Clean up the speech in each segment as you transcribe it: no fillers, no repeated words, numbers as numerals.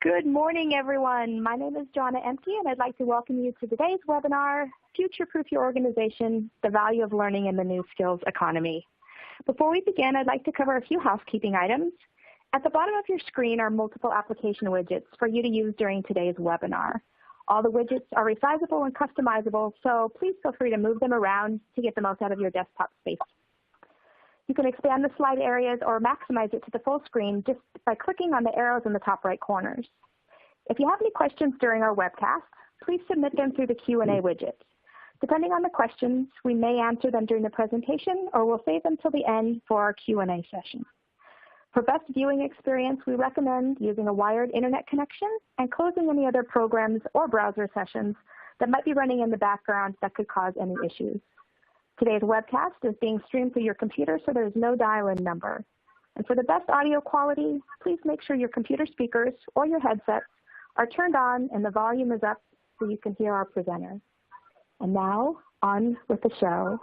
Good morning, everyone. My name is Jonna Empty, and I'd like to welcome you to today's webinar, Future-Proof Your Organization, the Value of Learning in the New Skills Economy. Before we begin, I'd like to cover a few housekeeping items. At the bottom of your screen are multiple application widgets for you to use during today's webinar. All the widgets are resizable and customizable, so please feel free to move them around to get the most out of your desktop space. You can expand the slide areas or maximize it to the full screen just by clicking on the arrows in the top right corners. If you have any questions during our webcast, please submit them through the Q&A widget. Depending on the questions, we may answer them during the presentation or we'll save them till the end for our Q&A session. For best viewing experience, we recommend using a wired internet connection and closing any other programs or browser sessions that might be running in the background that could cause any issues. Today's webcast is being streamed through your computer, so there's no dial-in number. And for the best audio quality, please make sure your computer speakers or your headsets are turned on and the volume is up so you can hear our presenter. And now, on with the show.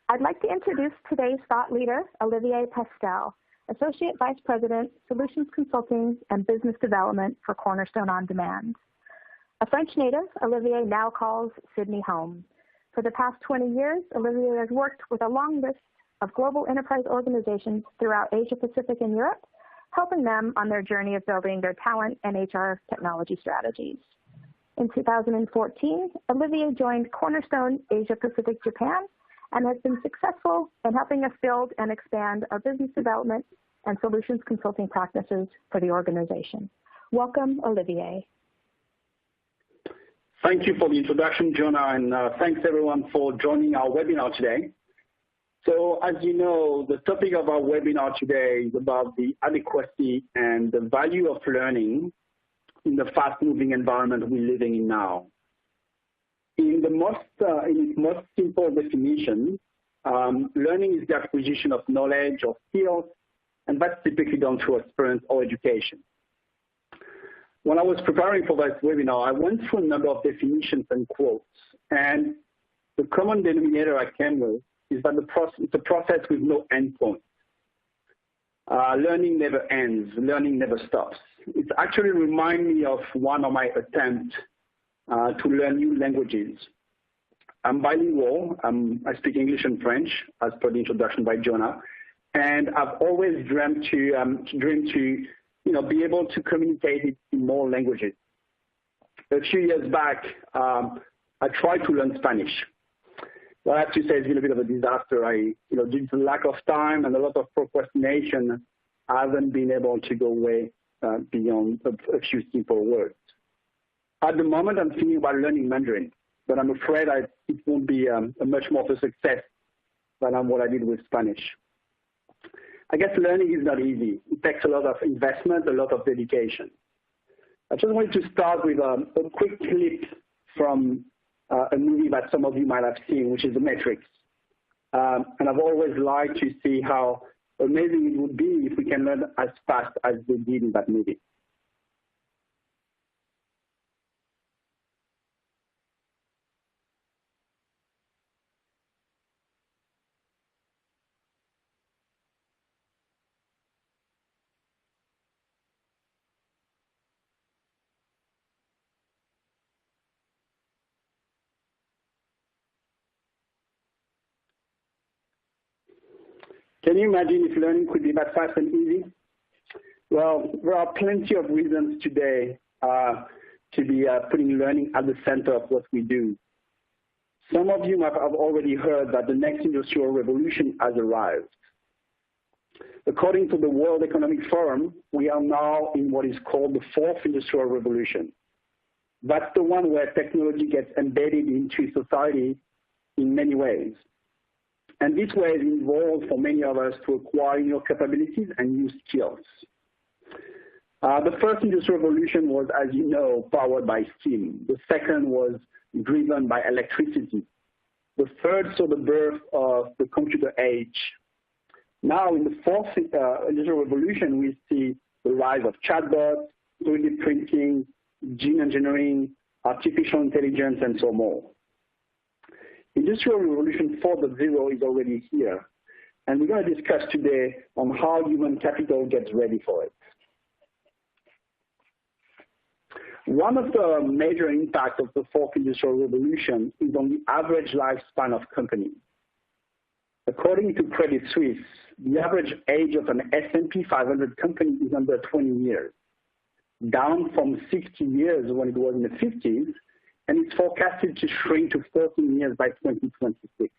I'd like to introduce today's thought leader, Olivier Pastel, Associate Vice President, Solutions Consulting and Business Development for Cornerstone OnDemand. A French native, Olivier now calls Sydney home. For the past 20 years, Olivier has worked with a long list of global enterprise organizations throughout Asia Pacific and Europe, helping them on their journey of building their talent and HR technology strategies. In 2014, Olivier joined Cornerstone Asia Pacific Japan and has been successful in helping us build and expand our business development and solutions consulting practices for the organization. Welcome, Olivier. Thank you for the introduction, Jonna, and thanks everyone for joining our webinar today. So as you know, the topic of our webinar today is about the adequacy and the value of learning in the fast-moving environment we're living in now. In its most simple definition, learning is the acquisition of knowledge or skills, and that's typically done through experience or education. When I was preparing for this webinar, I went through a number of definitions and quotes, and the common denominator I came with is that it's a process with no end point. Learning never ends, learning never stops. It actually reminds me of one of my attempts to learn new languages. I'm bilingual, I speak English and French, as per the introduction by Jonna, and I've always dreamed to be able to communicate in more languages. A few years back, I tried to learn Spanish. Well, I have to say it's been a bit of a disaster. Due to lack of time and a lot of procrastination, I haven't been able to go way beyond a few simple words. At the moment, I'm thinking about learning Mandarin, but I'm afraid it won't be a much more of a success than what I did with Spanish. I guess learning is not easy. It takes a lot of investment, a lot of dedication. I just wanted to start with a quick clip from a movie that some of you might have seen, which is The Matrix. And I've always liked to see how amazing it would be if we can learn as fast as they did in that movie. Can you imagine if learning could be that fast and easy? Well, there are plenty of reasons today to be putting learning at the center of what we do. Some of you might have already heard that the next industrial revolution has arrived. According to the World Economic Forum, we are now in what is called the fourth industrial revolution. That's the one where technology gets embedded into society in many ways. And this way is involved for many of us to acquire new capabilities and new skills. The first industrial revolution was, as you know, powered by steam. The second was driven by electricity. The third saw the birth of the computer age. Now, in the fourth industrial revolution, we see the rise of chatbots, 3D printing, gene engineering, artificial intelligence, and so more. Industrial Revolution 4.0 is already here, and we're going to discuss today on how human capital gets ready for it. One of the major impacts of the fourth industrial revolution is on the average lifespan of companies. According to Credit Suisse, the average age of an S&P 500 company is under 20 years, down from 60 years when it was in the 50s, and it's forecasted to shrink to 14 years by 2026.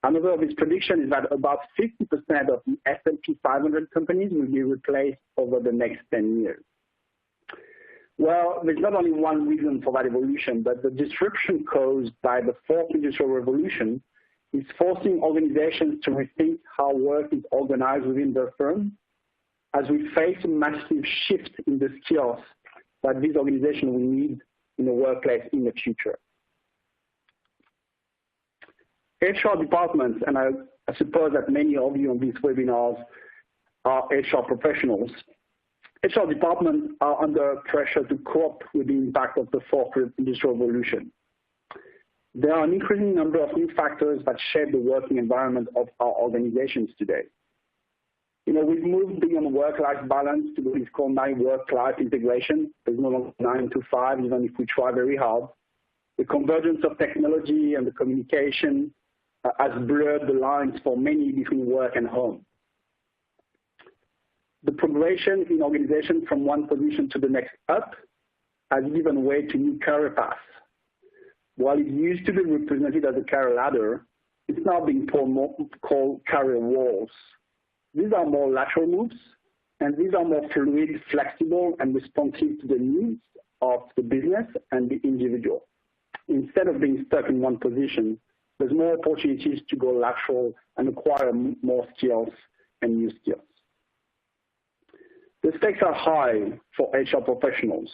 Another of his predictions is that about 50% of the S&P 500 companies will be replaced over the next 10 years. Well, there's not only one reason for that evolution, but the disruption caused by the fourth industrial revolution is forcing organizations to rethink how work is organized within their firm as we face a massive shift in the skills that these organizations will need in the workplace in the future. HR departments, and I suppose that many of you on these webinars are HR professionals, HR departments are under pressure to cope with the impact of the fourth industrial revolution. There are an increasing number of new factors that shape the working environment of our organizations today. We've moved beyond work-life balance to what is called now work-life integration. There's no longer 9 to 5, even if we try very hard. The convergence of technology and the communication has blurred the lines for many between work and home. The progression in organization from one position to the next up has given way to new career paths. While it used to be represented as a career ladder, it's now being called career walls. These are more lateral moves, and these are more fluid, flexible, and responsive to the needs of the business and the individual. Instead of being stuck in one position, there's more opportunities to go lateral and acquire more skills and new skills. The stakes are high for HR professionals,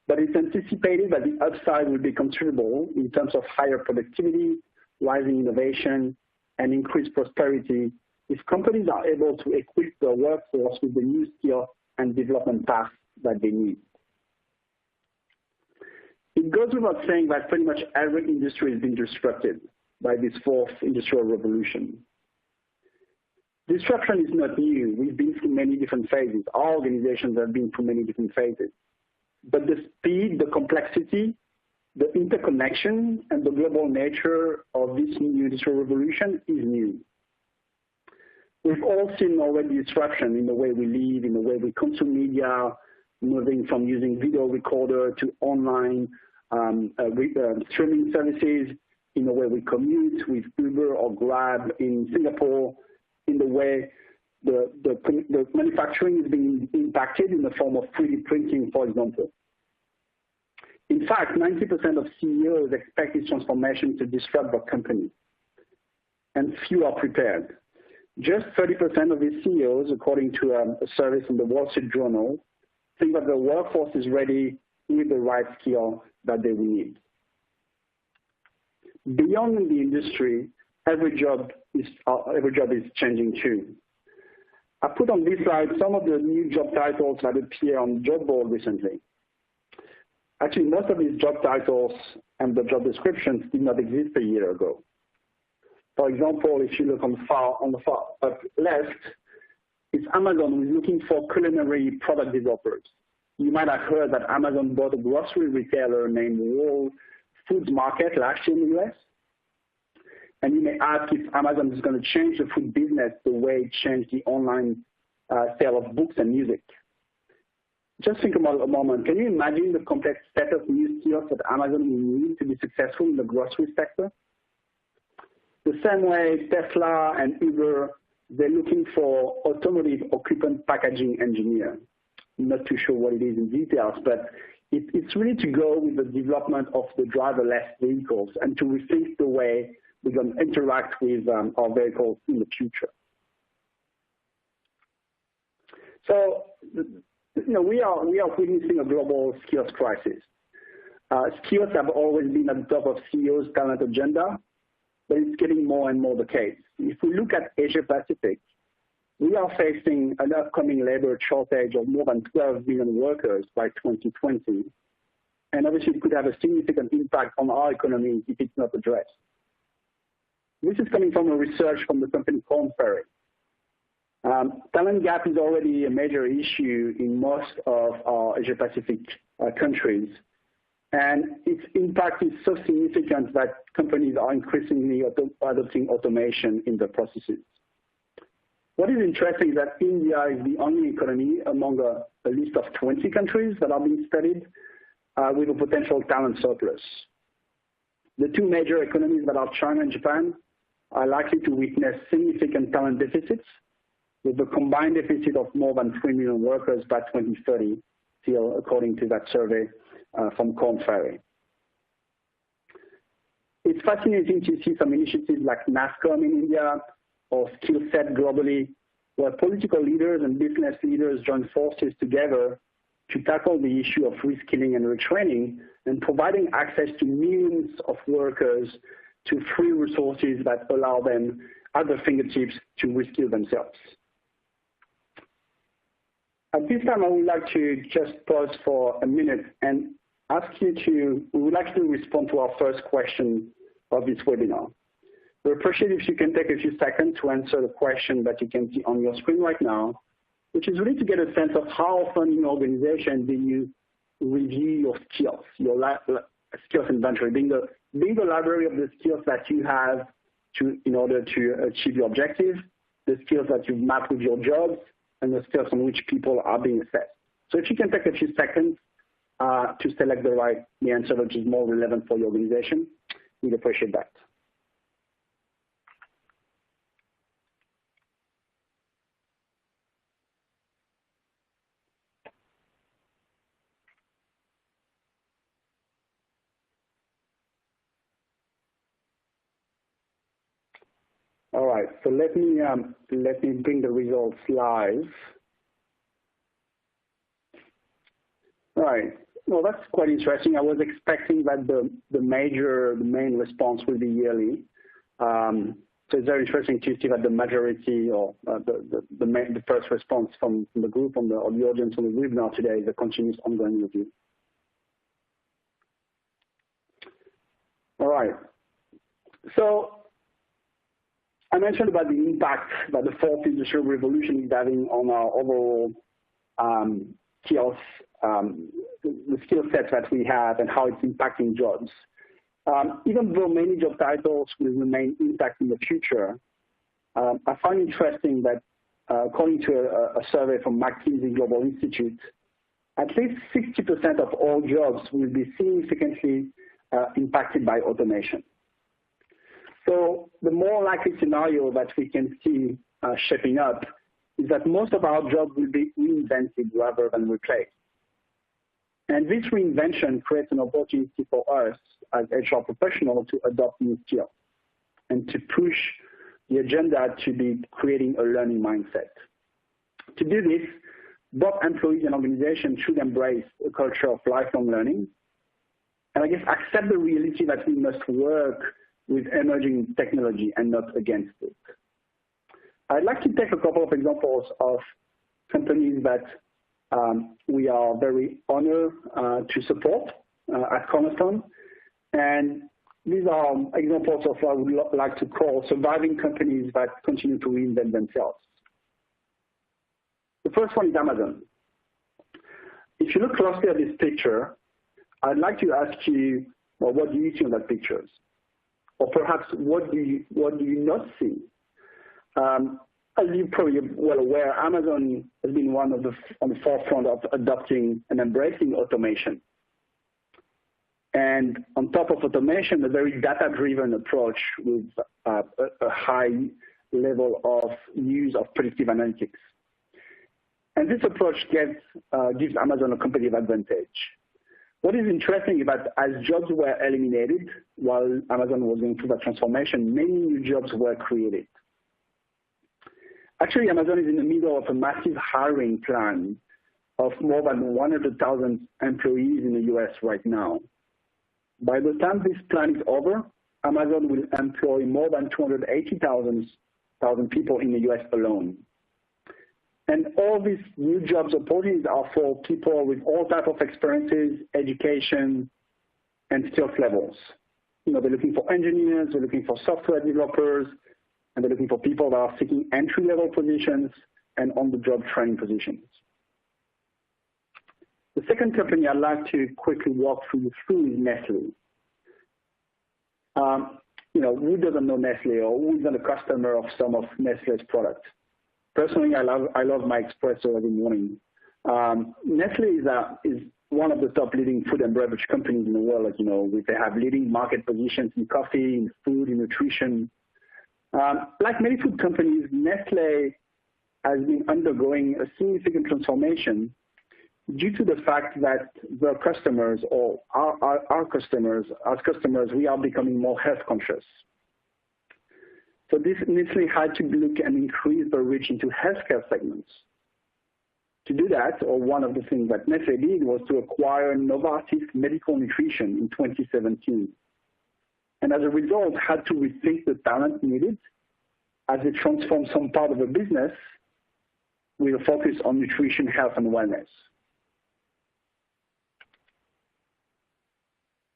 but it's anticipated that the upside will be considerable in terms of higher productivity, rising innovation, and increased prosperity if companies are able to equip their workforce with the new skills and development paths that they need. It goes without saying that pretty much every industry has been disrupted by this fourth industrial revolution. Disruption is not new. We've been through many different phases. Our organizations have been through many different phases. But the speed, the complexity, the interconnection, and the global nature of this new industrial revolution is new. We've all seen already disruption in the way we live, in the way we consume media, moving from using video recorder to online streaming services, in the way we commute with Uber or Grab in Singapore, in the way the manufacturing is being impacted in the form of 3D printing, for example. In fact, 90% of CEOs expect this transformation to disrupt their company, and few are prepared. Just 30% of these CEOs, according to a survey from the Wall Street Journal, think that the workforce is ready with the right skill that they will need. Beyond the industry, every job is changing too. I put on this slide some of the new job titles that appear on job board recently. Actually, most of these job titles and the job descriptions did not exist a year ago. For example, if you look on the far up left, it's Amazon who is looking for culinary product developers. You might have heard that Amazon bought a grocery retailer named Whole Foods Market last year in the US. And you may ask if Amazon is going to change the food business the way it changed the online sale of books and music. Just think about a moment. Can you imagine the complex set of new skills that Amazon will need to be successful in the grocery sector? The same way Tesla and Uber, they're looking for automotive occupant packaging engineer. I'm not too sure what it is in details, but it's really to go with the development of the driverless vehicles and to rethink the way we're going to interact with our vehicles in the future. So, we are witnessing a global skills crisis. Skills have always been at the top of CEOs' talent agenda, but it's getting more and more the case. If we look at Asia Pacific, we are facing an upcoming labor shortage of more than 12 million workers by 2020, and obviously it could have a significant impact on our economy if it's not addressed. This is coming from a research from the company Cornerstone. Talent gap is already a major issue in most of our Asia Pacific countries. And its impact is so significant that companies are increasingly adopting automation in the processes. What is interesting is that India is the only economy among a list of 20 countries that are being studied with a potential talent surplus. The two major economies that are China and Japan are likely to witness significant talent deficits, with a combined deficit of more than 3 million workers by 2030, still according to that survey from Korn Ferry. It's fascinating to see some initiatives like NASCOM in India or SkillSet globally, where political leaders and business leaders join forces together to tackle the issue of reskilling and retraining and providing access to millions of workers to free resources that allow them at their fingertips to reskill themselves. At this time, I would like to just pause for a minute and we would like to respond to our first question of this webinar. We appreciate if you can take a few seconds to answer the question that you can see on your screen right now, which is really to get a sense of how often in your organization do you review your skills, your skills inventory, being the library of the skills that you have in order to achieve your objective, the skills that you've mapped with your jobs, and the skills on which people are being assessed. So if you can take a few seconds to select the answer which is more relevant for your organization, we'd appreciate that. All right, so let me bring the results live. All right, well, that's quite interesting. I was expecting that the main response will be yearly. So it's very interesting to see that the majority or the first response from the group or the audience on the webinar today is a continuous ongoing review. All right, so I mentioned about the impact that the fourth industrial revolution is having on our overall skills, the skill sets that we have and how it's impacting jobs. Even though many job titles will remain intact in the future, I find interesting that according to a survey from McKinsey Global Institute, at least 60% of all jobs will be significantly impacted by automation. So the more likely scenario that we can see shaping up is that most of our jobs will be reinvented rather than replaced. And this reinvention creates an opportunity for us as HR professionals to adopt new skills and to push the agenda to be creating a learning mindset. To do this, both employees and organizations should embrace a culture of lifelong learning and I guess accept the reality that we must work with emerging technology and not against it. I'd like to take a couple of examples of companies that we are very honored to support at Cornerstone. And these are examples of what I would like to call surviving companies that continue to reinvent themselves. The first one is Amazon. If you look closely at this picture, I'd like to ask you, well, what do you see on that picture? Or perhaps what do you not see? As you're probably well aware, Amazon has been on the forefront of adopting and embracing automation. And on top of automation, a very data-driven approach with a high level of use of predictive analytics. And this approach gives Amazon a competitive advantage. What is interesting is that as jobs were eliminated while Amazon was going through that transformation, many new jobs were created. Actually, Amazon is in the middle of a massive hiring plan of more than 100,000 employees in the US right now. By the time this plan is over, Amazon will employ more than 280,000 people in the US alone. And all these new jobs opportunities are for people with all types of experiences, education, and skills levels. You know, they're looking for engineers, they're looking for software developers, and they're looking for people that are seeking entry-level positions and on-the-job training positions. The second company I'd like to quickly walk through is Nestle. Who doesn't know Nestle, or who isn't a customer of some of Nestle's products? Personally, I love my espresso every morning. Nestle is one of the top leading food and beverage companies in the world. They have leading market positions in coffee, in food, in nutrition. Like many food companies, Nestle has been undergoing a significant transformation due to the fact that their customers, or our customers, as customers, we are becoming more health conscious. So this Nestle had to look and increase their reach into healthcare segments. To do that, or one of the things that Nestle did, was to acquire Novartis Medical Nutrition in 2017. And as a result, had to rethink the talent needed as it transformed some part of the business with a focus on nutrition, health, and wellness.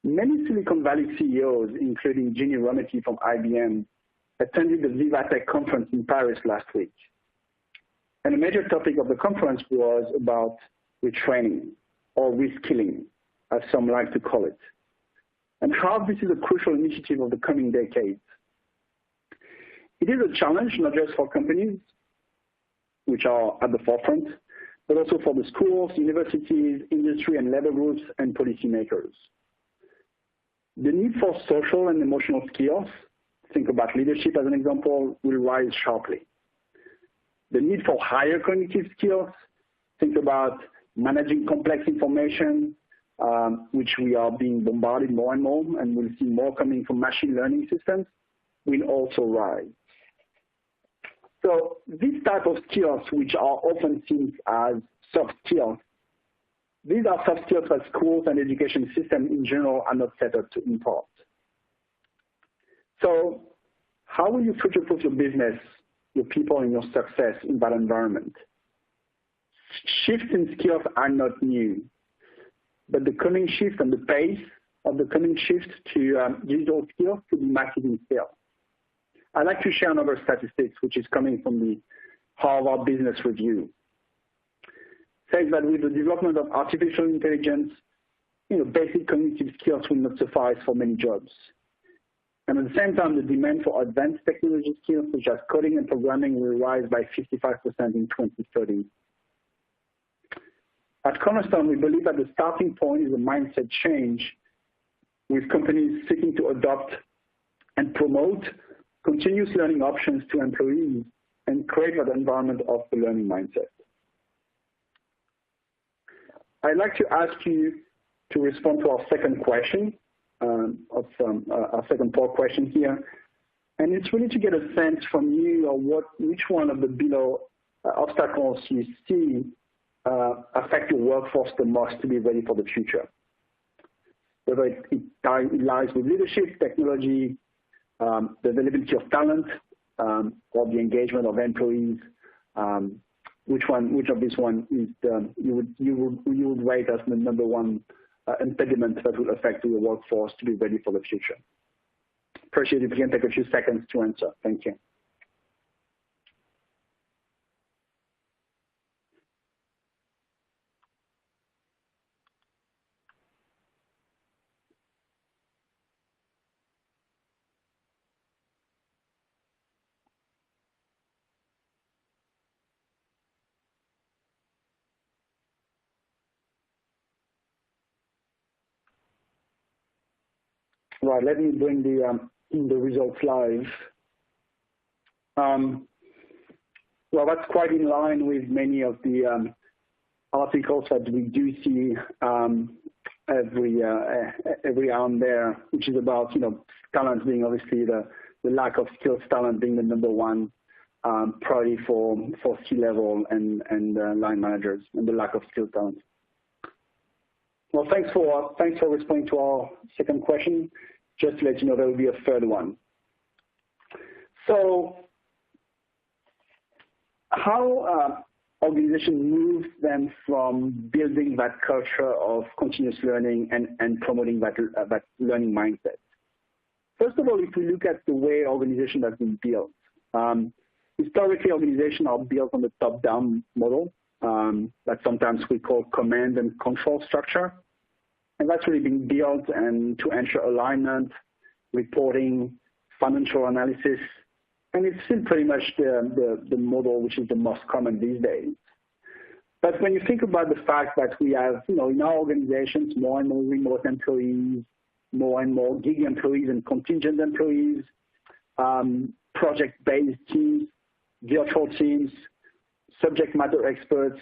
Many Silicon Valley CEOs, including Ginny Rometty from IBM, attended the Vivatech conference in Paris last week. And a major topic of the conference was about retraining, or reskilling, as some like to call it, and how this is a crucial initiative of the coming decades. It is a challenge not just for companies, which are at the forefront, but also for the schools, universities, industry and labor groups, and policymakers. The need for social and emotional skills, think about leadership as an example, will rise sharply. The need for higher cognitive skills, think about managing complex information, which we are being bombarded more and more, and we'll see more coming from machine learning systems, will also rise. So these type of skills, which are often seen as soft skills, these are soft skills that schools and education systems in general are not set up to impart. So how will you future-proof your business, your people, and your success in that environment? Shifts in skills are not new, but the coming shift and the pace of the coming shift to digital skills could be massive in scale. I'd like to share another statistics, which is coming from the Harvard Business Review. It says that with the development of artificial intelligence, basic cognitive skills will not suffice for many jobs. And at the same time, the demand for advanced technology skills, such as coding and programming, will rise by 55% in 2030. At Cornerstone, we believe that the starting point is a mindset change, with companies seeking to adopt and promote continuous learning options to employees and create that environment of the learning mindset. I'd like to ask you to respond to our second question, our second poll question here. And it's really to get a sense from you of which one of the below obstacles you see affect your workforce the most to be ready for the future. Whether it lies with leadership, technology, the availability of talent, or the engagement of employees. Which of these one is you would rate as the number one impediment that will affect your workforce to be ready for the future? Appreciate it if you can take a few seconds to answer. Thank you. Right, let me bring the results live. Well, that's quite in line with many of the articles that we do see every hour and there, which is about talent being obviously the lack of skilled talent being the number one priority for C-level and line managers, and the lack of skilled talent. Well, thanks for responding to our second question. Just to let you know, there will be a third one. So, how organizations move them from building that culture of continuous learning and promoting that learning mindset? First of all, if we look at the way organization has been built, historically organizations are built on the top-down model. that sometimes we call command and control structure. And that's really been built and to ensure alignment, reporting, financial analysis. And it's still pretty much the model which is the most common these days. But when you think about the fact that we have, in our organizations, more and more remote employees, more and more gig employees and contingent employees, project-based teams, virtual teams, subject matter experts,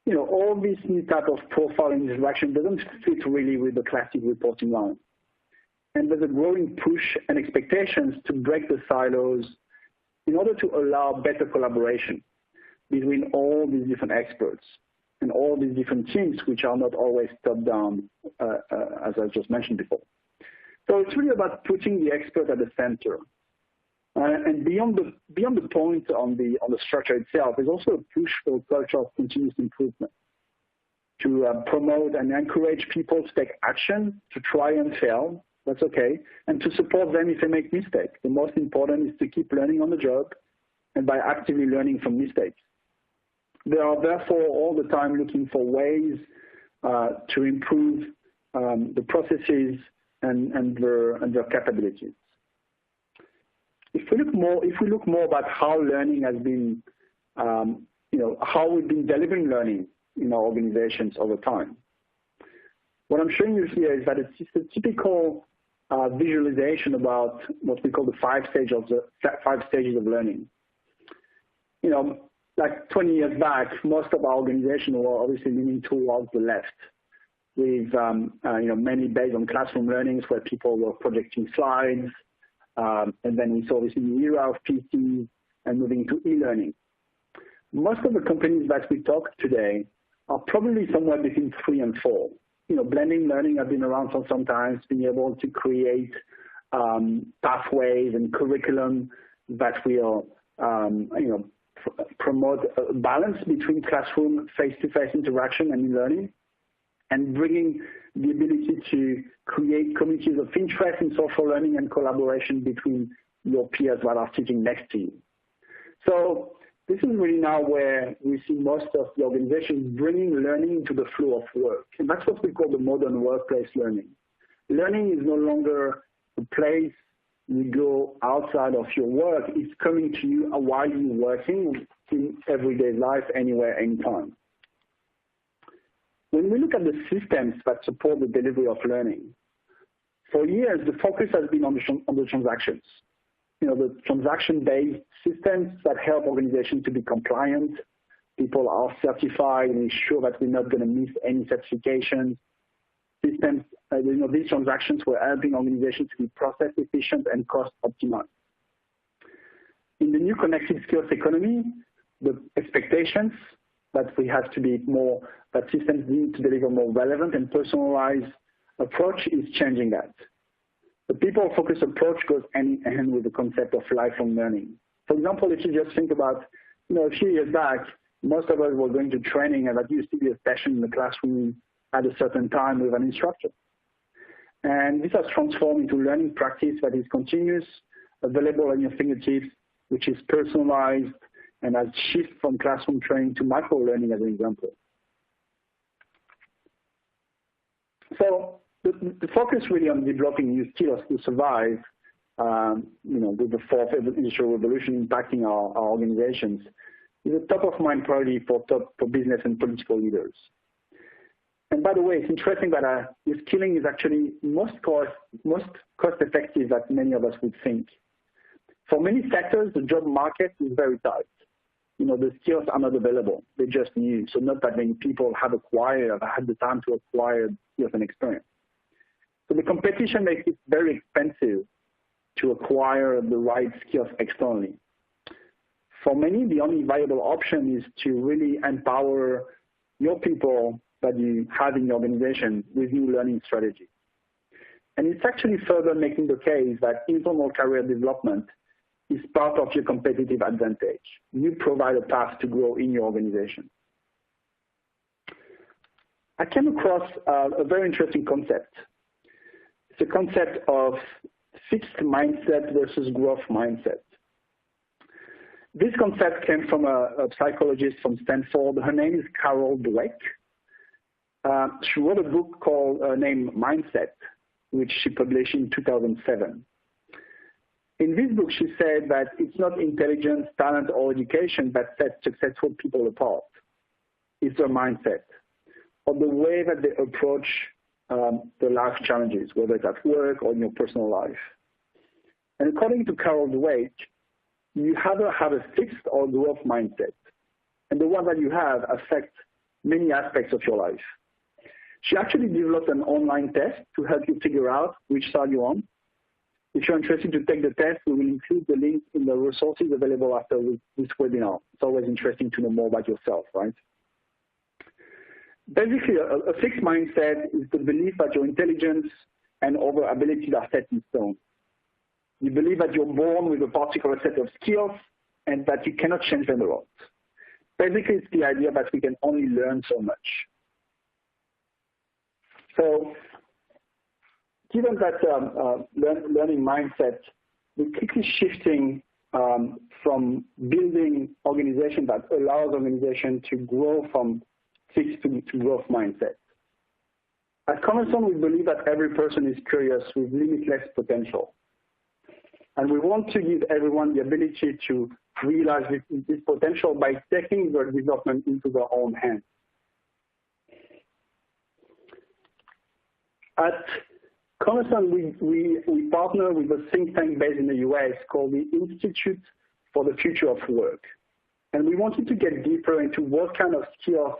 all this new type of profiling interaction doesn't fit really with the classic reporting line. And there's a growing push and expectations to break the silos in order to allow better collaboration between all these different experts and all these different teams, which are not always top-down, as I just mentioned before. So it's really about putting the expert at the center. And beyond the point on the structure itself, there's also a push for a culture of continuous improvement to promote and encourage people to take action, to try and fail. That's okay, and to support them if they make mistakes. The most important is to keep learning on the job and by actively learning from mistakes. They are therefore all the time looking for ways to improve the processes and their capabilities. If we look more about how learning has been, how we've been delivering learning in our organizations over time, what I'm showing you here is that it's just a typical visualization about what we call the five stages of learning. Like 20 years back, most of our organizations were obviously leaning towards the left, with many based on classroom learnings where people were projecting slides, and then we saw this in the era of PCs and moving to e-learning. Most of the companies that we talk today are probably somewhere between 3 and 4. Blended learning has been around for some time, being able to create pathways and curriculum that will, promote a balance between classroom face-to-face interaction and learning, and bringing the ability to create communities of interest in social learning and collaboration between your peers that are sitting next to you. So this is really now where we see most of the organizations bringing learning into the flow of work. And that's what we call the modern workplace learning. Learning is no longer a place you go outside of your work. It's coming to you while you're working in everyday life, anywhere, anytime. When we look at the systems that support the delivery of learning, for years the focus has been on the transactions. The transaction-based systems that help organizations to be compliant. People are certified and ensure that we're not going to miss any certifications. Systems, these transactions were helping organizations to be process efficient and cost optimized. In the new connected skills economy, the expectations that we have to be more, that systems need to deliver more relevant and personalized approach is changing that. The people-focused approach goes hand in hand with the concept of lifelong learning. For example, if you just think about, a few years back, most of us were going to training, and that used to be a session in the classroom at a certain time with an instructor. And this has transformed into learning practice that is continuous, available on your fingertips, which is personalized, and has shifted from classroom training to micro-learning as an example. So the focus really on developing new skills to survive, with the fourth industrial revolution impacting our organizations, is a top-of-mind priority for business and political leaders. And by the way, it's interesting that the skilling is actually most cost-effective than many of us would think. For many sectors, the job market is very tight. The skills are not available. They're just new. So not that many people have had the time to acquire skills and experience. So the competition makes it very expensive to acquire the right skills externally. For many, the only viable option is to really empower your people that you have in your organization with new learning strategies. And it's actually further making the case that informal career development is part of your competitive advantage. You provide a path to grow in your organization. I came across a very interesting concept. It's a concept of fixed mindset versus growth mindset. This concept came from a psychologist from Stanford. Her name is Carol Dweck. She wrote a book called named Mindset, which she published in 2007. In this book, she said that it's not intelligence, talent, or education that sets successful people apart. It's their mindset, or the way that they approach the life challenges, whether it's at work or in your personal life. And according to Carol Dweck, you either have a fixed or growth mindset. And the one that you have affects many aspects of your life. She actually developed an online test to help you figure out which side you're on. If you're interested to take the test, we will include the link in the resources available after this webinar. It's always interesting to know more about yourself, right? Basically, a fixed mindset is the belief that your intelligence and other abilities are set in stone. You believe that you're born with a particular set of skills and that you cannot change them a lot. Basically, it's the idea that we can only learn so much. So, given that learning mindset, we're quickly shifting from building organization that allows organization to grow from fixed to growth mindset. At Cornerstone, we believe that every person is curious with limitless potential. And we want to give everyone the ability to realize this potential by taking their development into their own hands. At Cornerstone, we partner with a think tank based in the US called the Institute for the Future of Work. And we wanted to get deeper into what kind of skills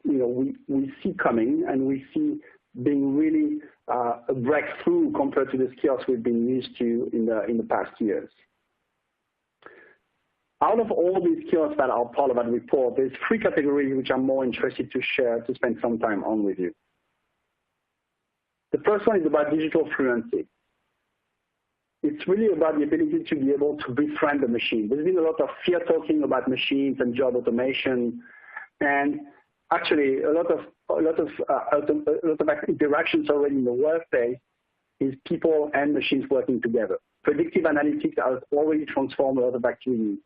we see coming and we see being really a breakthrough compared to the skills we've been used to in the past years. Out of all these skills that are part of that report, there's 3 categories which I'm more interested to share, to spend some time on with you. The first one is about digital fluency. It's really about the ability to be able to befriend the machine. There's been a lot of fear talking about machines and job automation, and actually a lot of interactions already in the workplace is people and machines working together. Predictive analytics has already transformed a lot of activities,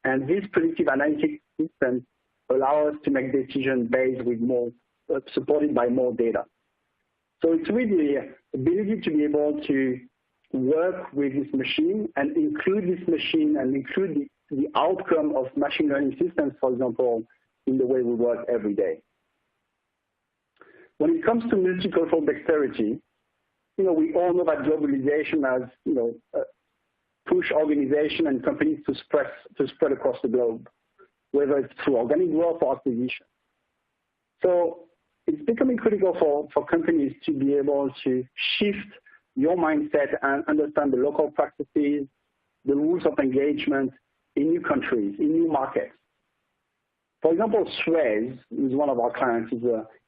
and these predictive analytics systems allow us to make decisions based with more supported by more data. So it's really the ability to be able to work with this machine and include this machine and include the outcome of machine learning systems, for example, in the way we work every day. When it comes to multicultural dexterity, we all know that globalization has, pushed organizations and companies to spread across the globe, whether it's through organic growth or acquisition. So it's becoming critical for companies to be able to shift your mindset and understand the local practices, the rules of engagement in new countries, in new markets. For example, Suez is one of our clients.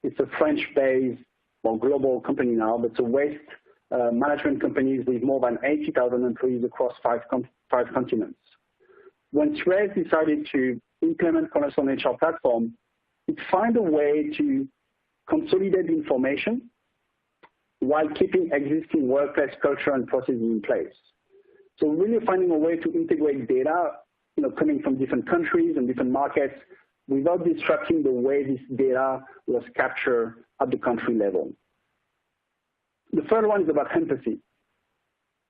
It's a French-based, global company now, but it's a waste management company with more than 80,000 employees across five continents. When Suez decided to implement Cornerstone HR platform, it found a way to consolidate information while keeping existing workplace culture and processes in place. So really finding a way to integrate data, coming from different countries and different markets without disrupting the way this data was captured at the country level. The third one is about empathy.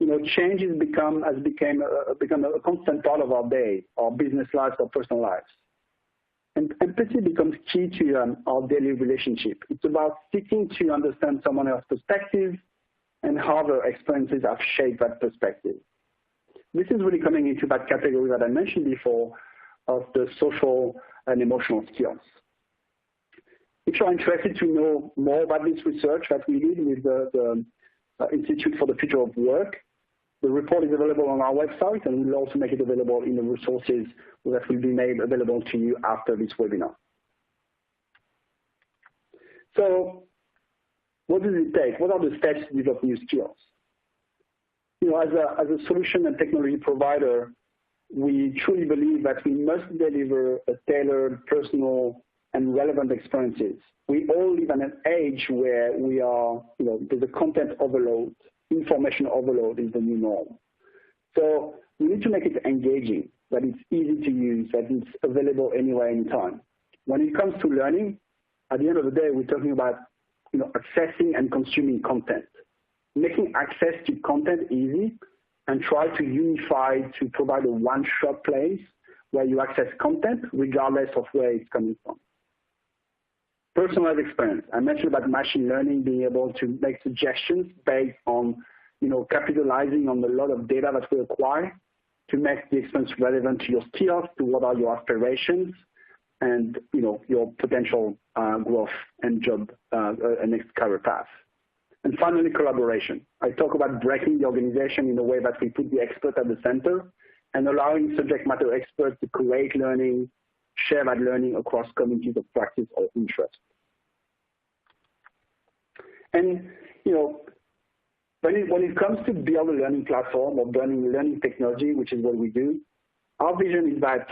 Change has become a constant part of our day, our business lives, our personal lives. And empathy becomes key to our daily relationship. It's about seeking to understand someone else's perspective and how their experiences have shaped that perspective. This is really coming into that category that I mentioned before of the social and emotional skills. If you're interested to know more about this research that we did with the Institute for the Future of Work, the report is available on our website, and we'll also make it available in the resources that will be made available to you after this webinar. So what does it take? What are the steps to develop new skills? As a solution and technology provider, we truly believe that we must deliver a tailored, personal, and relevant experiences. We all live in an age where we are, there's a content overload. Information overload is the new norm. So we need to make it engaging, that it's easy to use, that it's available anywhere, anytime. When it comes to learning, at the end of the day, we're talking about accessing and consuming content. Making access to content easy and try to unify to provide a one-shop place where you access content regardless of where it's coming from. Personalized experience. I mentioned about machine learning being able to make suggestions based on, capitalizing on a lot of data that we acquire to make the experience relevant to your skills, to what are your aspirations, and your potential growth and job and next career path. And finally, collaboration. I talk about breaking the organization in a way that we put the expert at the center and allowing subject matter experts to create learning, share that learning across communities of practice or interest. And, when it comes to build a learning platform or building learning technology, which is what we do, our vision is that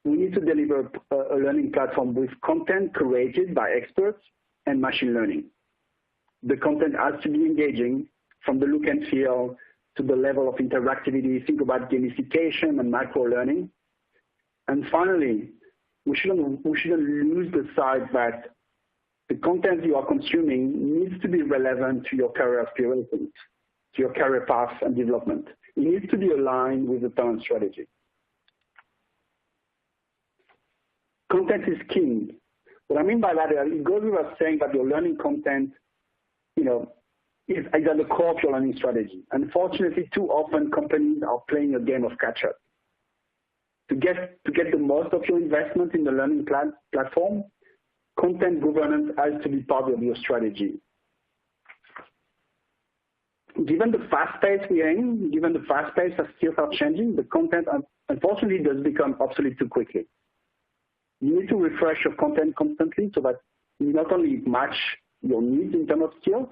we need to deliver a learning platform with content created by experts and machine learning. The content has to be engaging from the look and feel to the level of interactivity. Think about gamification and micro-learning. And finally, we shouldn't lose the sight that the content you are consuming needs to be relevant to your career aspirations, to your career path and development. It needs to be aligned with the talent strategy. Content is king. What I mean by that is it goes without saying that your learning content, is at the core of your learning strategy. Unfortunately, too often companies are playing a game of catch-up. To get the most of your investment in the learning platform, content governance has to be part of your strategy. Given the fast pace we're in, given the fast pace that skills are changing, the content unfortunately does become obsolete too quickly. You need to refresh your content constantly so that not only it match your needs in terms of skills,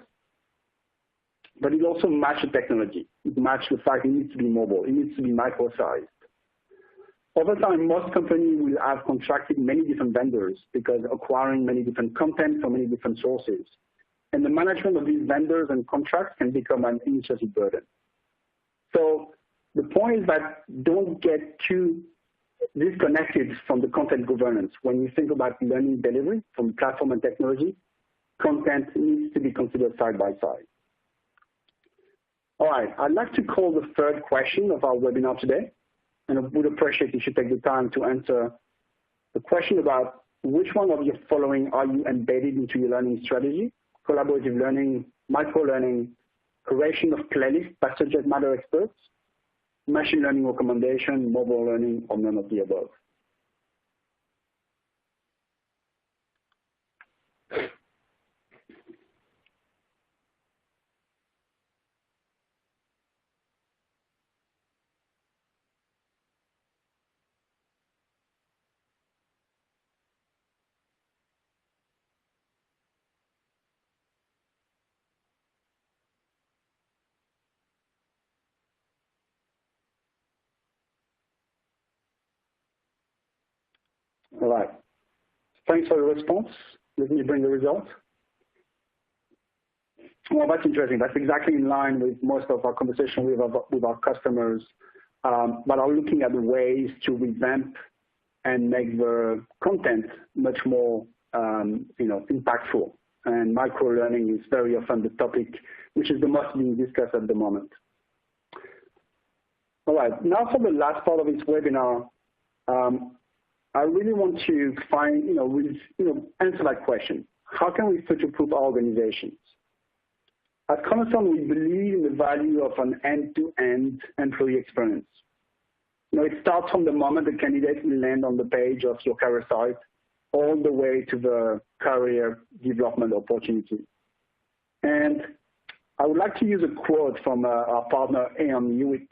but it also match the technology. It match the fact it needs to be mobile. It needs to be micro-sized. Over time, most companies will have contracted many different vendors because acquiring many different content from many different sources. And the management of these vendors and contracts can become an administrative burden. So the point is that don't get too disconnected from the content governance. When you think about learning delivery from platform and technology, content needs to be considered side by side. All right, I'd like to call the third question of our webinar today, and I would appreciate if you take the time to answer the question about which one of your following are you embedded into your learning strategy: collaborative learning, micro-learning, creation of playlists by subject matter experts, machine learning recommendation, mobile learning, or none of the above. All right. Thanks for the response. Let me bring the results. Well, that's interesting. That's exactly in line with most of our conversation with our customers, but are looking at ways to revamp and make the content much more, impactful. And micro-learning is very often the topic which is the most being discussed at the moment. All right. Now for the last part of this webinar, I really want to answer that question. How can we future-proof our organizations? At Cornerstone, we believe in the value of an end-to-end employee experience. It starts from the moment the candidate will land on the page of your career site all the way to the career development opportunity. And I would like to use a quote from our partner, Aon Hewitt,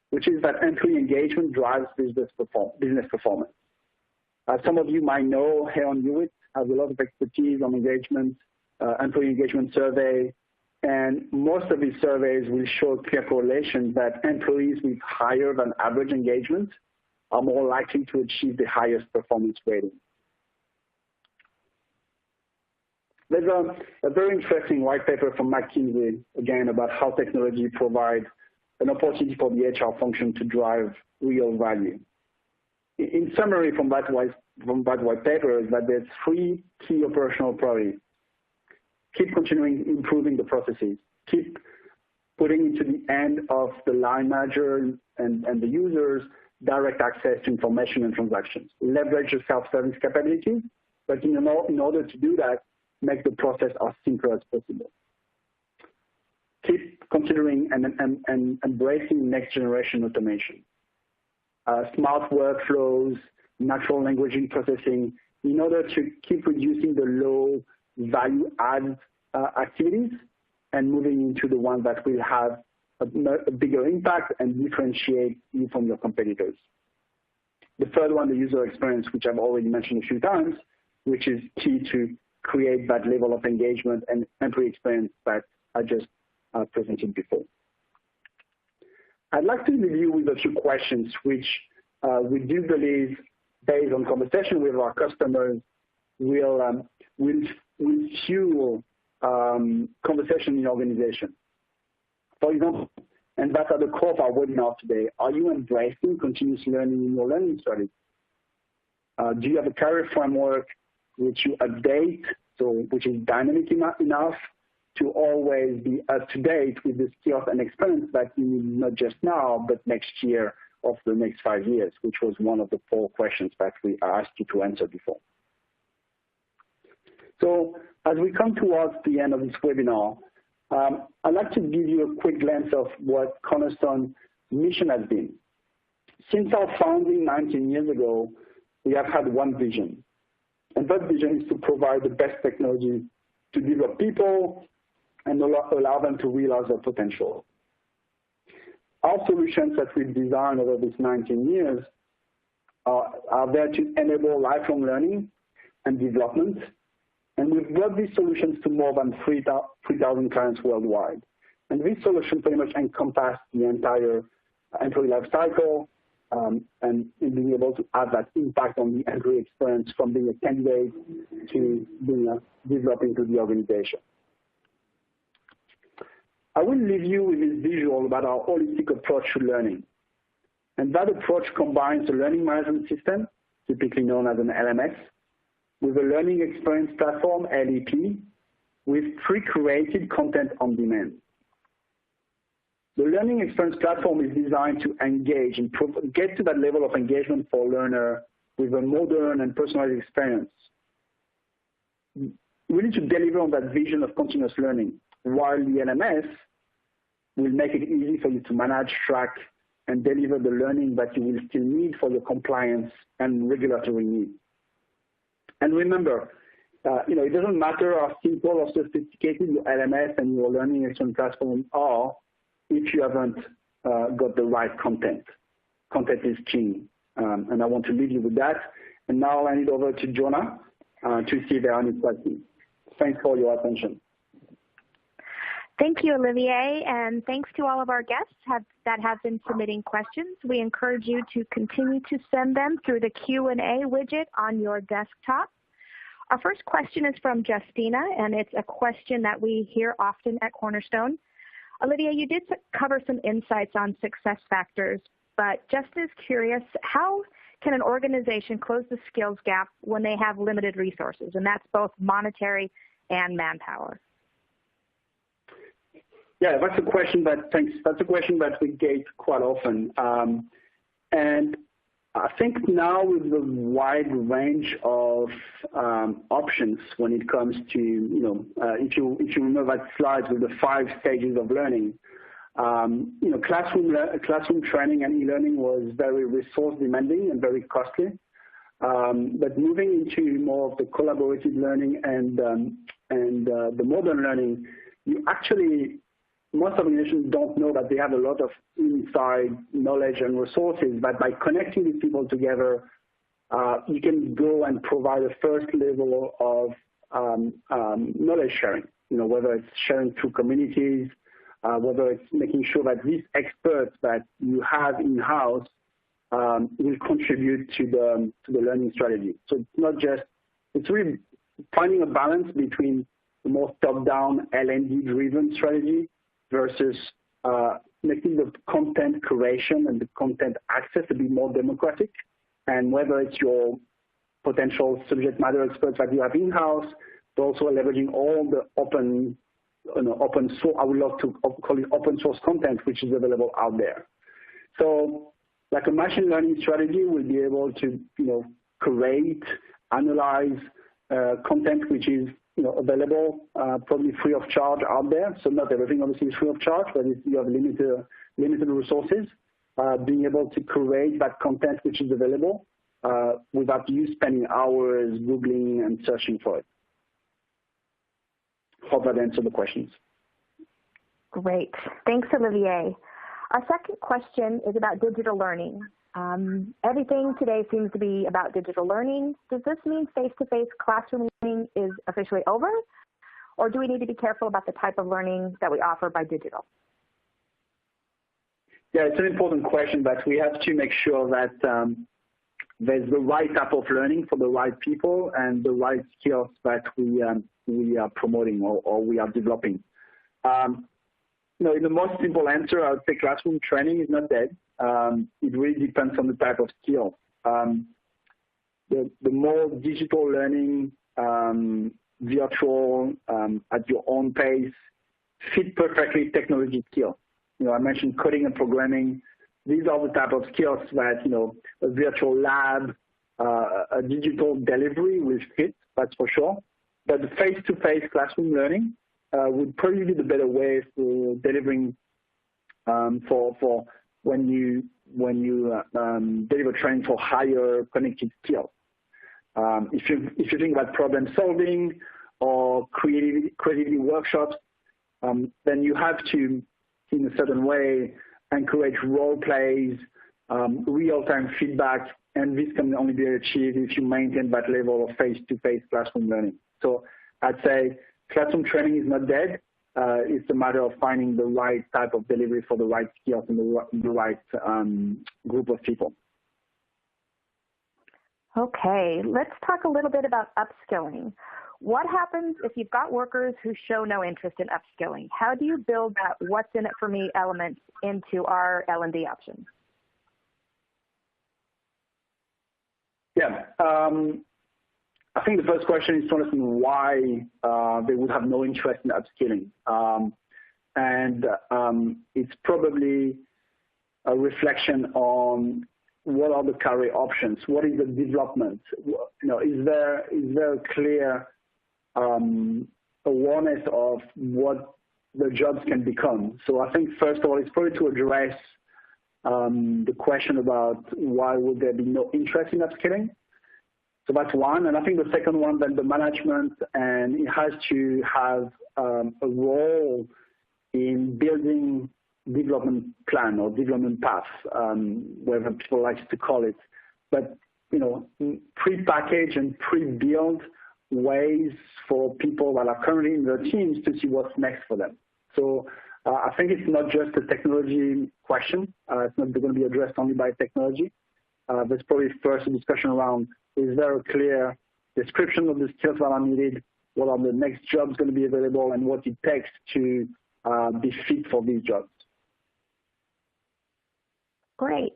which is that employee engagement drives business performance. As some of you might know, Aon Hewitt has a lot of expertise on engagement, employee engagement survey, and most of these surveys will show clear correlation that employees with higher than average engagement are more likely to achieve the highest performance rating. There's a very interesting white paper from McKinsey, again, about how technology provides an opportunity for the HR function to drive real value. In summary from that white paper is that there's 3 key operational priorities. Keep continuing improving the processes. Keep putting into the end of the line manager and the users direct access to information and transactions. Leverage the self-service capabilities, but in order to do that, make the process as simple as possible. Keep considering and embracing next generation automation. Smart workflows, natural language processing, in order to keep reducing the low value add activities and moving into the ones that will have a bigger impact and differentiate you from your competitors. The third one, the user experience, which I've already mentioned a few times, which is key to create that level of engagement and employee experience that I just presented before. I'd like to leave you with a few questions which we do believe, based on conversation with our customers, will fuel conversation in the organization. For example, and that's at the core of our webinar today, are you embracing continuous learning in your learning strategy? Do you have a career framework which you update, so which is dynamic enough to always be up to date with the skills and experience that you need not just now, but next year or the next 5 years, which was one of the 4 questions that we asked you to answer before. So as we come towards the end of this webinar, I'd like to give you a quick glance of what Cornerstone's mission has been. Since our founding 19 years ago, we have had one vision. And that vision is to provide the best technology to develop people and allow them to realize their potential. Our solutions that we've designed over these 19 years are there to enable lifelong learning and development. And we've brought these solutions to more than 3,000 clients worldwide. And these solutions pretty much encompass the entire employee life cycle and being able to have that impact on the employee experience from being a candidate to being developing to the organization. I will leave you with this visual about our holistic approach to learning. And that approach combines a learning management system, typically known as an LMS, with a learning experience platform, LEP, with pre-created content on demand. The learning experience platform is designed to engage and get to that level of engagement for a learner with a modern and personalized experience. We need to deliver on that vision of continuous learning, while the LMS will make it easy for you to manage, track, and deliver the learning that you will still need for your compliance and regulatory needs. And remember, it doesn't matter how simple or sophisticated your LMS and your learning experience platform are if you haven't got the right content. Content is king, and I want to leave you with that. And now I'll hand it over to Jonah to see if there are any questions. Thanks for your attention. Thank you, Olivier, and thanks to all of our guests that have been submitting questions. We encourage you to continue to send them through the Q&A widget on your desktop. Our first question is from Justina, and it's a question that we hear often at Cornerstone. Olivier, you did cover some insights on success factors, but just as curious, how can an organization close the skills gap when they have limited resources? And that's both monetary and manpower. Yeah, that's a question that we get quite often. And I think now with the wide range of options when it comes to, if you remember that slide with the 5 stages of learning, classroom training and e-learning was very resource demanding and very costly. But moving into more of the collaborative learning and the modern learning, most organizations don't know that they have a lot of inside knowledge and resources, but by connecting these people together, you can go and provide a first level of knowledge sharing, whether it's sharing through communities, whether it's making sure that these experts that you have in-house will contribute to the learning strategy. So it's really finding a balance between the more top-down L&D driven strategy versus making the content curation and the content access a bit more democratic. And whether it's your potential subject matter experts that you have in-house, but also leveraging all the open source, I would love to call it open source content, which is available out there. So like a machine learning strategy will be able to, create, analyze content which is, available, probably free of charge out there. So not everything obviously is free of charge, but if you have limited resources, being able to create that content which is available without you spending hours Googling and searching for it. Hope that answered the questions. Great. Thanks, Olivier. Our second question is about digital learning. Everything today seems to be about digital learning. Does this mean face-to-face classroom learning is officially over? Or do we need to be careful about the type of learning that we offer by digital? Yeah, it's an important question, but we have to make sure that there's the right type of learning for the right people and the right skills that we are promoting or we are developing. In the most simple answer, I would say classroom training is not dead. It really depends on the type of skill. The more digital learning, virtual, at your own pace, fit perfectly technology skills. I mentioned coding and programming. These are the type of skills that, a virtual lab, a digital delivery will fit, that's for sure. But the face-to-face classroom learning would probably be the better way for delivering for when you deliver training for higher connected skills. If you think about problem solving or creativity workshops, then you have to, in a certain way, encourage role plays, real-time feedback, and this can only be achieved if you maintain that level of face-to-face classroom learning. So I'd say classroom training is not dead. It's a matter of finding the right type of delivery for the right skills and the right group of people. Okay, let's talk a little bit about upskilling. What happens if you've got workers who show no interest in upskilling? How do you build that what's in it for me element into our L&D options? Yeah, I think the first question is to understand why they would have no interest in upskilling. And it's probably a reflection on what are the career options? What is the development? Is there a clear awareness of what the jobs can become? So I think first of all, it's probably to address the question about why would there be no interest in upskilling. So that's one. And I think the second one, then the management, and it has to have a role in building development plan or development path, whatever people like to call it. But, pre-package and pre-build ways for people that are currently in their teams to see what's next for them. So I think it's not just a technology question. It's not going to be addressed only by technology. There's probably first a discussion around, is there a clear description of the skills that are needed? What are the next jobs going to be available and what it takes to be fit for these jobs? Great.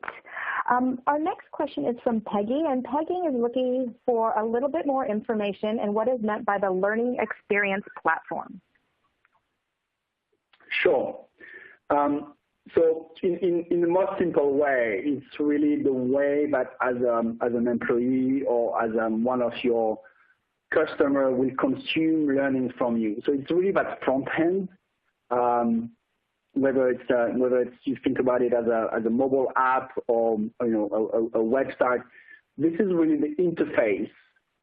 Our next question is from Peggy, and Peggy is looking for a little bit more information and what is meant by the learning experience platform. Sure. So in the most simple way, it's really the way that as an employee or as one of your customer will consume learning from you. So it's really that front end. Whether it's you think about it as a mobile app or a website, this is really the interface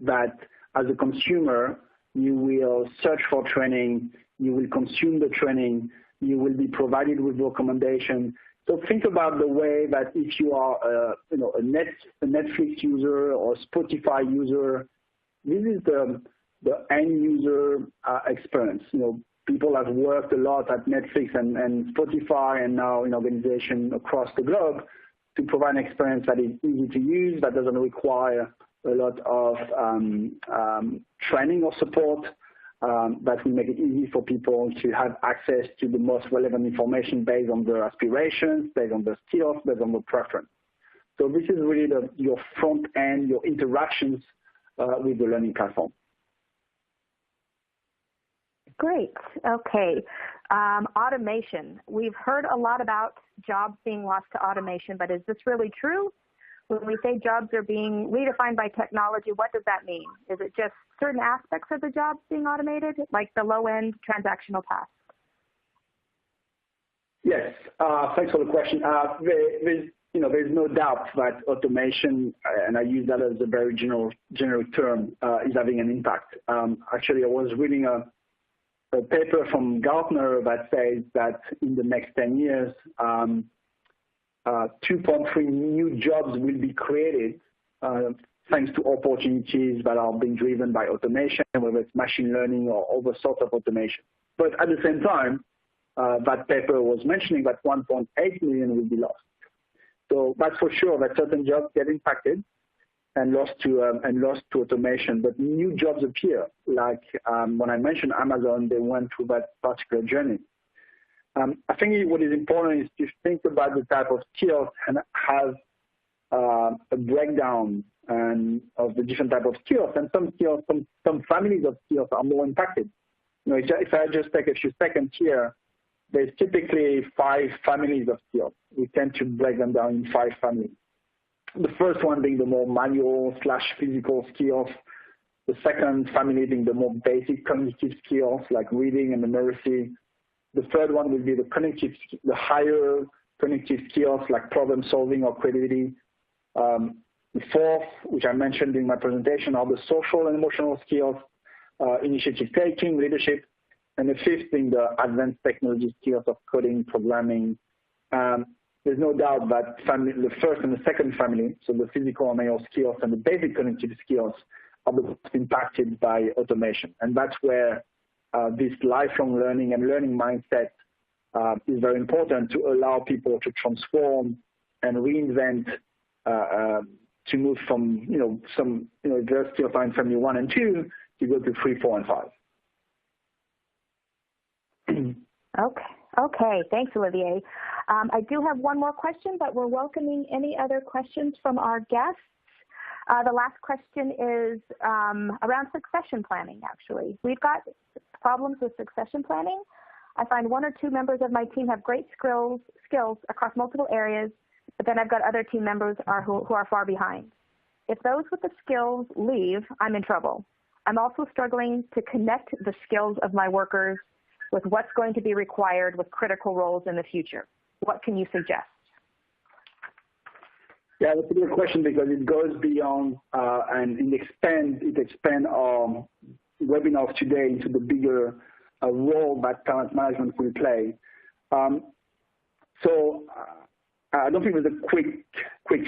that as a consumer you will search for training, you will consume the training, you will be provided with recommendation. So think about the way that if you are a Netflix user or Spotify user, this is the end user experience. People have worked a lot at Netflix and Spotify and now in organizations across the globe to provide an experience that is easy to use, that doesn't require a lot of training or support, that will make it easy for people to have access to the most relevant information based on their aspirations, based on their skills, based on their preference. So this is really your front end, your interactions with the learning platform. Great. Okay. Automation. We've heard a lot about jobs being lost to automation, but is this really true? When we say jobs are being redefined by technology, what does that mean? Is it just certain aspects of the jobs being automated, like the low-end transactional tasks? Yes. Thanks for the question. There's no doubt that automation, and I use that as a very generic term, is having an impact. Actually, I was reading a paper from Gartner that says that in the next 10 years, 2.3 new jobs will be created thanks to opportunities that are being driven by automation, whether it's machine learning or other sorts of automation. But at the same time, that paper was mentioning that 1.8 million will be lost. So that's for sure that certain jobs get impacted and lost to automation, but new jobs appear. Like when I mentioned Amazon, they went through that particular journey. I think what is important is to think about the type of skills and have a breakdown of the different type of skills. And some skills, some families of skills are more impacted. If I just take a few seconds here, there's typically 5 families of skills. We tend to break them down in 5 families. The first one being the more manual/physical skills. The second family being the more basic cognitive skills like reading and numeracy. The third one will be the higher cognitive skills like problem solving or creativity. The fourth, which I mentioned in my presentation, are the social and emotional skills, initiative taking, leadership. And the fifth being the advanced technology skills of coding, programming. There's no doubt that the first and the second family, so the physical and manual skills and the basic cognitive skills, are the most impacted by automation. And that's where this lifelong learning and learning mindset is very important to allow people to transform and reinvent, to move from, their skills are in family 1 and 2 to go to 3, 4, and 5. Okay. Thanks, Olivier. I do have one more question, but we're welcoming any other questions from our guests. The last question is around succession planning, actually. We've got problems with succession planning. I find 1 or 2 members of my team have great skills across multiple areas, but then I've got other team members who are far behind. If those with the skills leave, I'm in trouble. I'm also struggling to connect the skills of my workers with what's going to be required with critical roles in the future. What can you suggest? Yeah, that's a good question because it goes beyond and it expands our webinar today into the bigger role that talent management will play. So I don't think there's a quick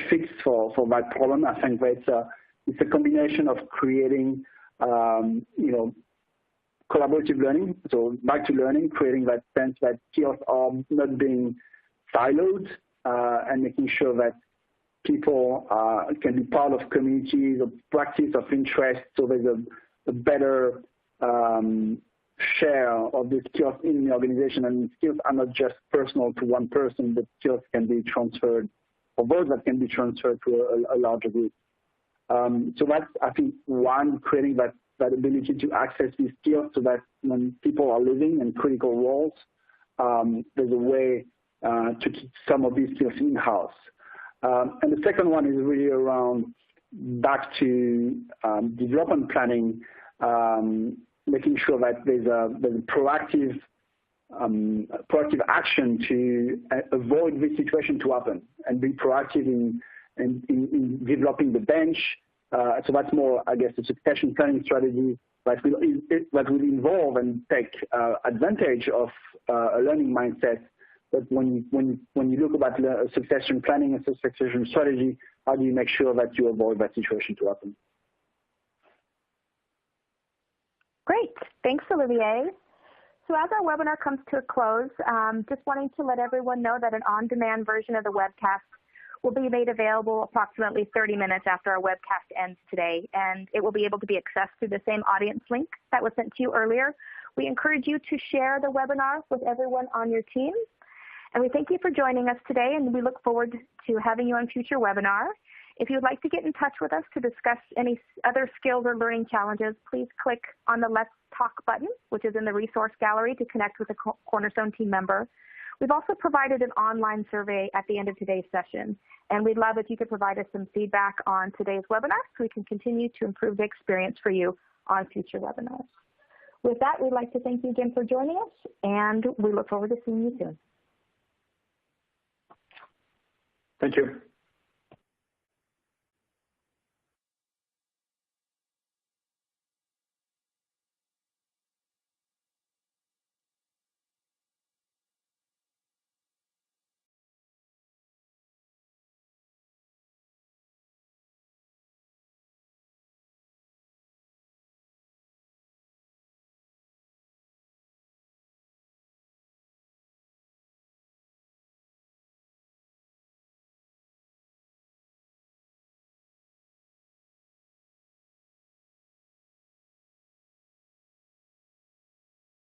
fix for that problem. I think that it's a combination of creating collaborative learning, so back to learning, creating that sense that skills are not being siloed and making sure that people can be part of communities of practice of interest, so there's a better share of the skills in the organization, and skills are not just personal to one person, but skills can be transferred, or those that can be transferred to a larger group. So that's, I think, one, creating that ability to access these skills so that when people are living in critical roles, there's a way to keep some of these skills in-house. And the second one is really around back to development planning, making sure that there's a proactive action to avoid this situation to happen and be proactive in developing the bench. So that's more, I guess, a succession planning strategy that will involve and take advantage of a learning mindset. But when you look about succession planning and succession strategy, how do you make sure that you avoid that situation to happen? Great. Thanks, Olivier. So as our webinar comes to a close, just wanting to let everyone know that an on-demand version of the webcast will be made available approximately 30 minutes after our webcast ends today, and it will be able to be accessed through the same audience link that was sent to you earlier. We encourage you to share the webinar with everyone on your team. And we thank you for joining us today, and we look forward to having you on future webinars. If you'd like to get in touch with us to discuss any other skills or learning challenges, please click on the Let's Talk button, which is in the resource gallery, to connect with a Cornerstone team member. We've also provided an online survey at the end of today's session, and we'd love if you could provide us some feedback on today's webinar so we can continue to improve the experience for you on future webinars. With that, we'd like to thank you again for joining us, and we look forward to seeing you soon. Thank you.